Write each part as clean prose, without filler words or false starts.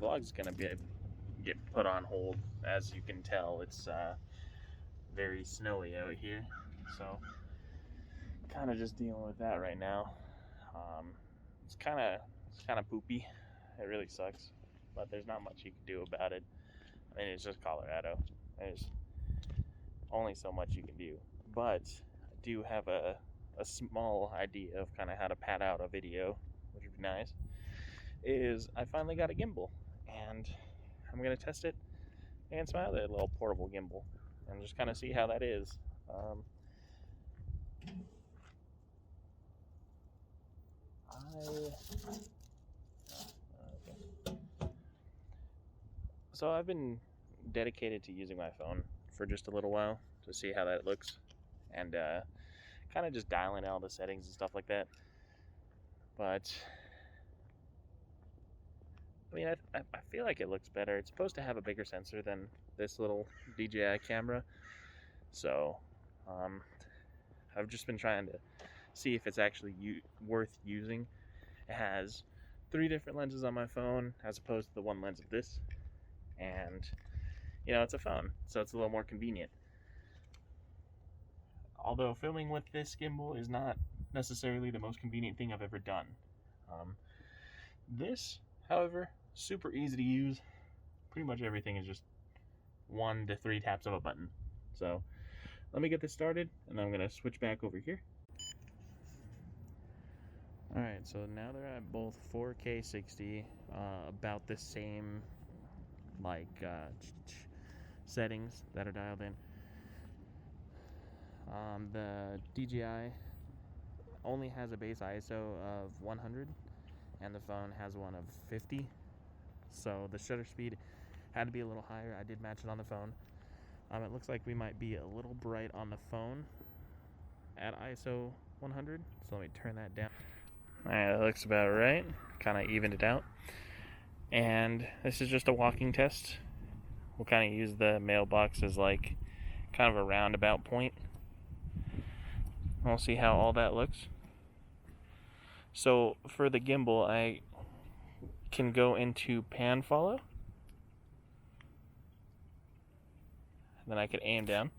vlog's gonna get put on hold. As you can tell, it's very snowy out here, so kind of just dealing with that right now. It's kind of poopy. It really sucks, but there's not much you can do about it. I mean, it's just Colorado. There's only so much you can do. But I do have a small idea of kind of how to pad out a video, which would be nice. Is I finally got a gimbal, and I'm gonna test it against my other little portable gimbal, and just kind of see how that is. So I've been dedicated to using my phone for just a little while to see how that looks, and kind of just dialing out the settings and stuff like that. But I mean, I feel like it looks better. It's supposed to have a bigger sensor than this little DJI camera, so I've just been trying to see if it's actually worth using. It has 3 different lenses on my phone as opposed to the one lens of this, and it's a phone, so it's a little more convenient. Although filming with this gimbal is not necessarily the most convenient thing I've ever done. This, however, super easy to use. Pretty much everything is just 1 to 3 taps of a button. So let me get this started, and I'm gonna switch back over here. Alright, so now they're at both 4K 60, about the same settings that are dialed in. The DJI only has a base ISO of 100, and the phone has one of 50, so the shutter speed had to be a little higher. I did match it on the phone. It looks like we might be a little bright on the phone at ISO 100, so let me turn that down. Alright, that looks about right. Kind of evened it out. And this is just a walking test. We'll kind of use the mailbox as like kind of a roundabout point. We'll see how all that looks. So for the gimbal, I can go into pan follow. Then I could aim down.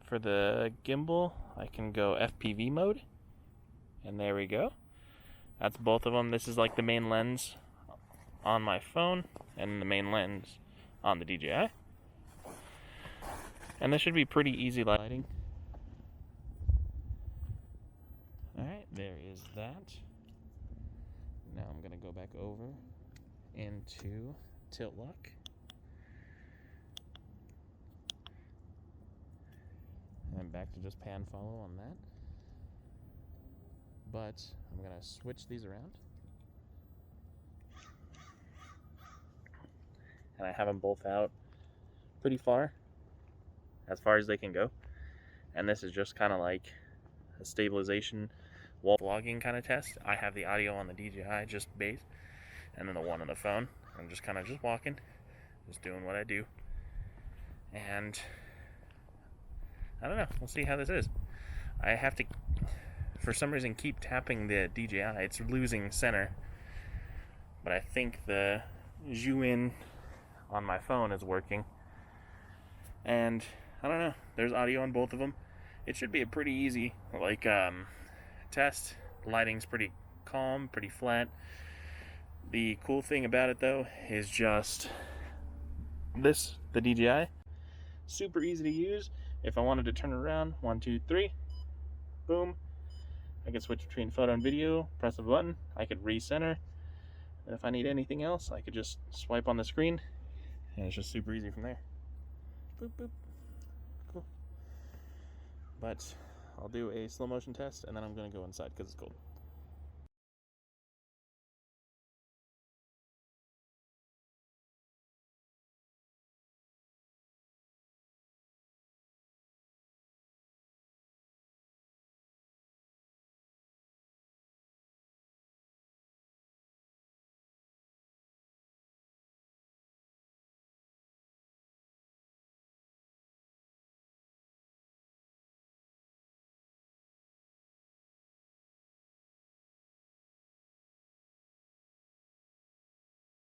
For the gimbal, I can go FPV mode. And there we go. That's both of them. This is like the main lens on my phone and the main lens on the DJI. And this should be pretty easy lighting. Alright, there is that. Now I'm going to go back over into tilt lock. And back to just pan follow on that. But I'm going to switch these around. And I have them both out pretty far as they can go. And this is just kind of like a stabilization while vlogging kind of test. I have the audio on the DJI, just bass, and then the one on the phone. I'm just kind of just walking, just doing what I do. And I don't know, we'll see how this is. I have to, for some reason, keep tapping the DJI. It's losing center. But I think the zoom in on my phone is working. And I don't know, there's audio on both of them. It should be a pretty easy test. Lighting's pretty calm, pretty flat. The cool thing about it though is just this, the DJI, super easy to use. If I wanted to turn around, 1, 2, 3, boom. I can switch between photo and video, press a button, I could recenter. And if I need anything else, I could just swipe on the screen, and it's just super easy from there. Boop, boop. Cool. But I'll do a slow motion test, and then I'm going to go inside because it's cold.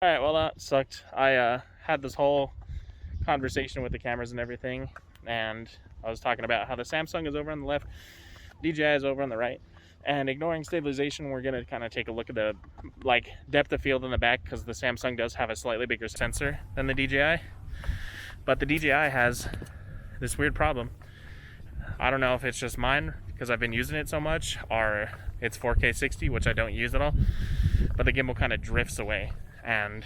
All right, well that sucked. I had this whole conversation with the cameras and everything, and I was talking about how the Samsung is over on the left, DJI is over on the right, and ignoring stabilization, we're gonna kind of take a look at the depth of field in the back, because the Samsung does have a slightly bigger sensor than the DJI, but the DJI has this weird problem. I don't know if it's just mine because I've been using it so much, or it's 4K 60, which I don't use at all, but the gimbal kind of drifts away. And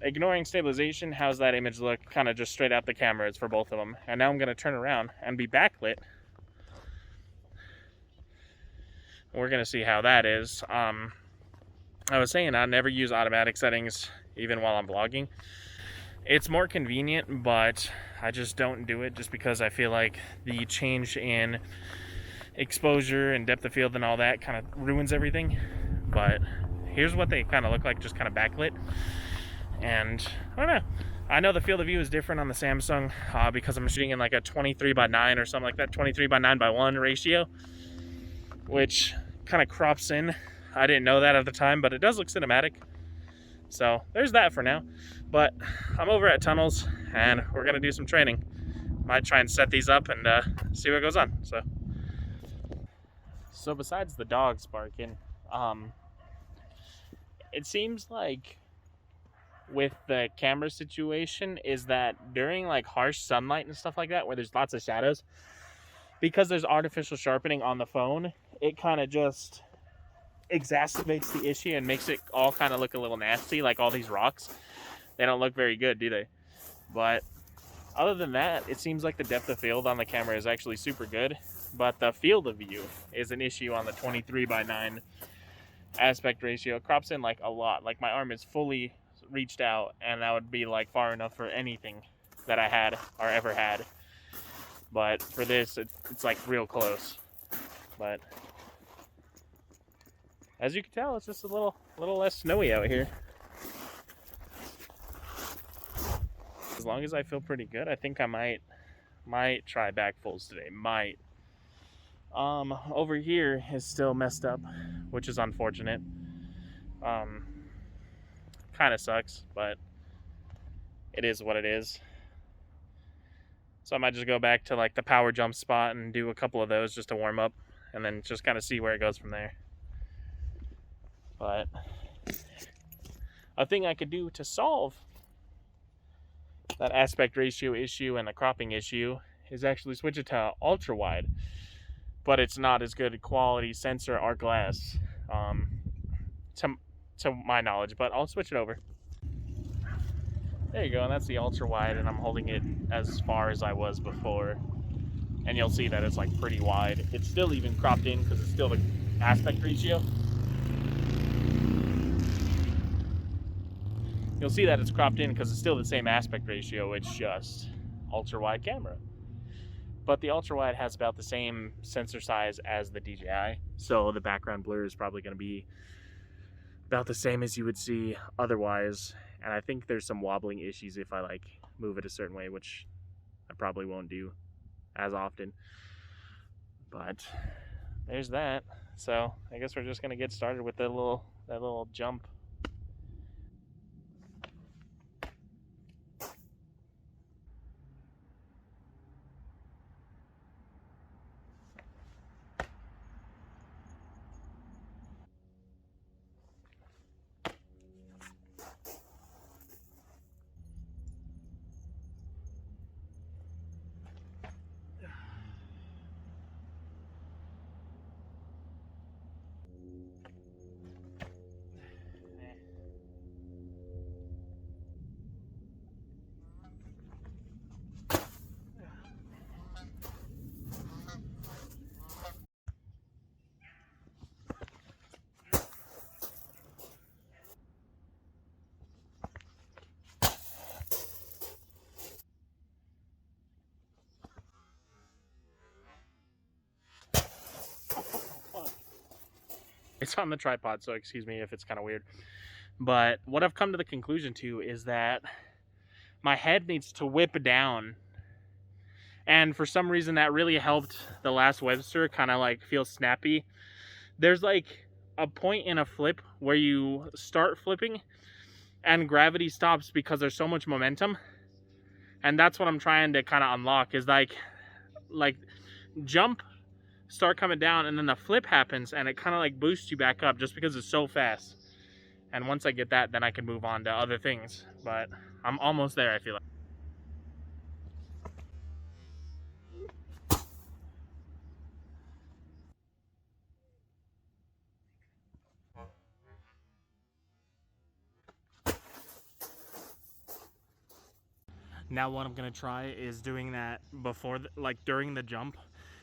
ignoring stabilization, how's that image look? Kind of just straight out the camera. It's for both of them. And now I'm going to turn around and be backlit. We're going to see how that is. I was saying I never use automatic settings even while I'm vlogging. It's more convenient, but I just don't do it just because I feel like the change in exposure and depth of field and all that kind of ruins everything. But here's what they kind of look like, just kind of backlit. And I don't know. I know the field of view is different on the Samsung because I'm shooting in like a 23:9 or something like that, 23:9:1 ratio, which kind of crops in. I didn't know that at the time, but it does look cinematic. So there's that for now. But I'm over at Tunnels, and we're gonna do some training. Might try and set these up and see what goes on. So besides the dogs barking, it seems like with the camera situation is that during like harsh sunlight and stuff like that, where there's lots of shadows, because there's artificial sharpening on the phone, it kind of just exacerbates the issue and makes it all kind of look a little nasty, like all these rocks. They don't look very good, do they? But other than that, it seems like the depth of field on the camera is actually super good, but the field of view is an issue on the 23:9 aspect ratio. It crops in like a lot. Like my arm is fully reached out, and that would be like far enough for anything that I had or ever had. But for this, it's like real close. But as you can tell, it's just a little less snowy out here. As long as I feel pretty good, I think I might try back fulls today. Might. Over here is still messed up, which is unfortunate. Kind of sucks, but it is what it is. So I might just go back to like the power jump spot and do a couple of those just to warm up, and then just kind of see where it goes from there. But a thing I could do to solve that aspect ratio issue and the cropping issue is actually switch it to ultra wide, but it's not as good a quality sensor or glass to my knowledge, but I'll switch it over. There you go, and that's the ultra wide, and I'm holding it as far as I was before, and you'll see that it's like pretty wide. It's still even cropped in because it's still the aspect ratio. You'll see that it's cropped in because it's still the same aspect ratio. It's just ultra wide camera, but the ultra wide has about the same sensor size as the DJI, so the background blur is probably going to be about the same as you would see otherwise. And I think there's some wobbling issues if I like move it a certain way, which I probably won't do as often. But there's that. So I guess we're just gonna get started with that little jump. It's on the tripod, so excuse me if it's kind of weird. But what I've come to the conclusion to is that my head needs to whip down. And for some reason that really helped the last Webster kind of like feel snappy. There's like a point in a flip where you start flipping and gravity stops because there's so much momentum. And that's what I'm trying to kind of unlock, is like jump, start coming down, and then the flip happens and it kind of like boosts you back up just because it's so fast. And once I get that, then I can move on to other things. But I'm almost there, I feel like. Now what I'm gonna try is doing that before, like during the jump,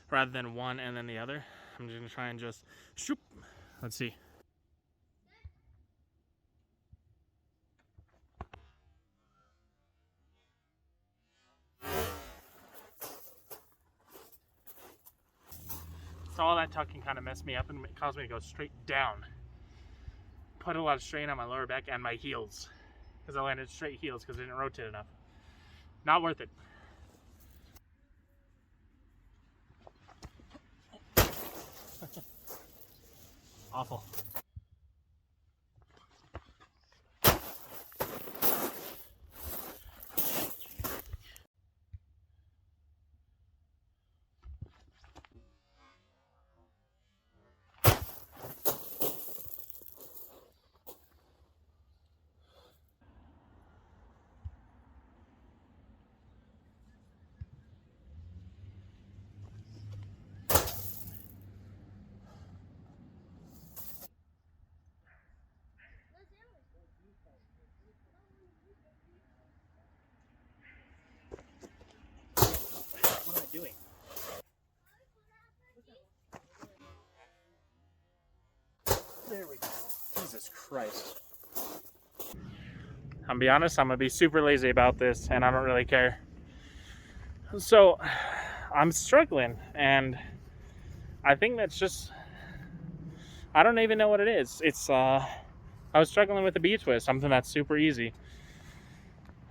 rather than one and then the other. I'm just gonna try and just shoop. Let's see. So all that tucking kind of messed me up and it caused me to go straight down. Put a lot of strain on my lower back and my heels, because I landed straight heels because I didn't rotate enough. Not worth it. Awful. What am I doing? There we go. Jesus Christ. I'll be honest, I'm gonna be super lazy about this and I don't really care. So I'm struggling, and I think that's just, I don't even know what it is. It's I was struggling with the B-twist, something that's super easy.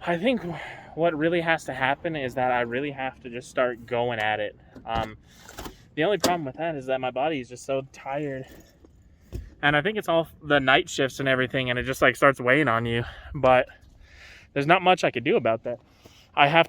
I think what really has to happen is that I really have to just start going at it. The only problem with that is that my body is just so tired. And I think it's all the night shifts and everything, and it just like starts weighing on you. But there's not much I could do about that. I have